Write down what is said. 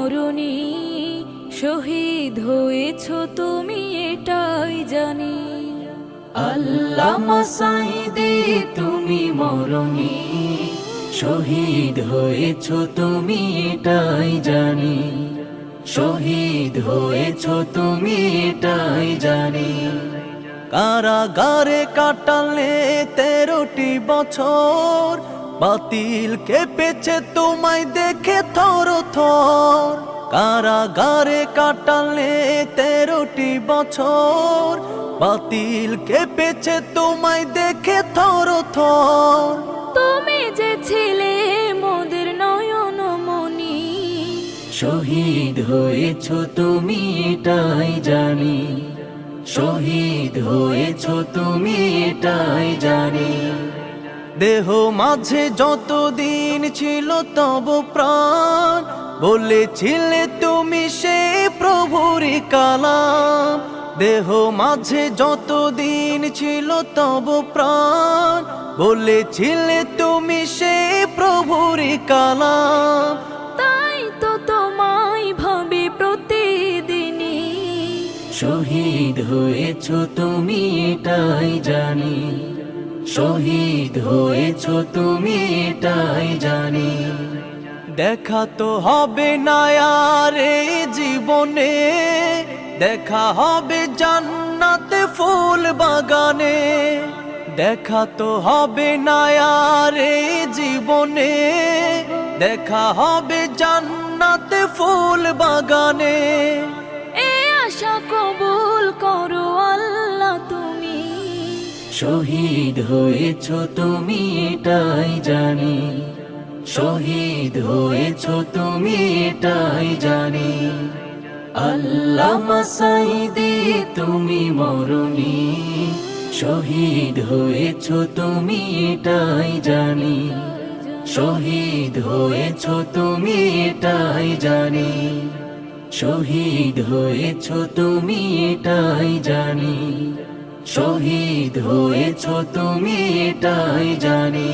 মরণী, শহীদ হয়েছ তুমি এটাই জানি। আল্লামা সাঈদী তুমি মরণী, শহীদ হয়েছ তুমি এটাই জানি। শহীদ হয়েছ তুমি এটাই জানি। কারাগারে কাটালে 13টি বছর, বাতিল কেঁপেছে তোমায় দেখে থর থর। কারাগারে কাটালে 13টি বছর, বাতিল কেঁপেছে তোমায় দেখে থর থর। তুমি যে ছিলে মোদের নয়ন মনি, শহীদ হয়েছ তুমি এটাই জানি। শহীদ হয়েছ তুমি এটাই জানি। দেহ মাঝে যতদিন ছিল তব প্রাণ, বলেছিলে তুমি সে প্রভুরই কালাম। দেহ মাঝে যতদিন ছিল তব প্রাণ, বলেছিলে তুমি সে প্রভুরই কালাম। তাই তো তোমায় ভাবে প্রতিদিনই, শহীদ হয়েছ তুমি এটাই জানি। শহীদ হয়েছ তুমি এটাই জানি। দেখা তো হবে না আর এই জীবনে, দেখা হবে জান্নাতে ফুল বাগানে। দেখা তো হবে না আর এই জীবনে, দেখা হবে জান্নাতে ফুল বাগানে। এ আশা কবুল করো আল্লাহ তুমি। শহীদ হয়েছ তুমি এটাই জানি। শহীদ হয়েছ তুমি এটাই জানি। আল্লামা সাঈদী তুমি মরণী, শহীদ হয়েছ তুমি এটাই জানি। শহীদ হয়েছ তুমি এটাই জানি। শহীদ হয়েছ তুমি এটাই জানি। শহীদ হয়েছ তুমি এটাই জানি।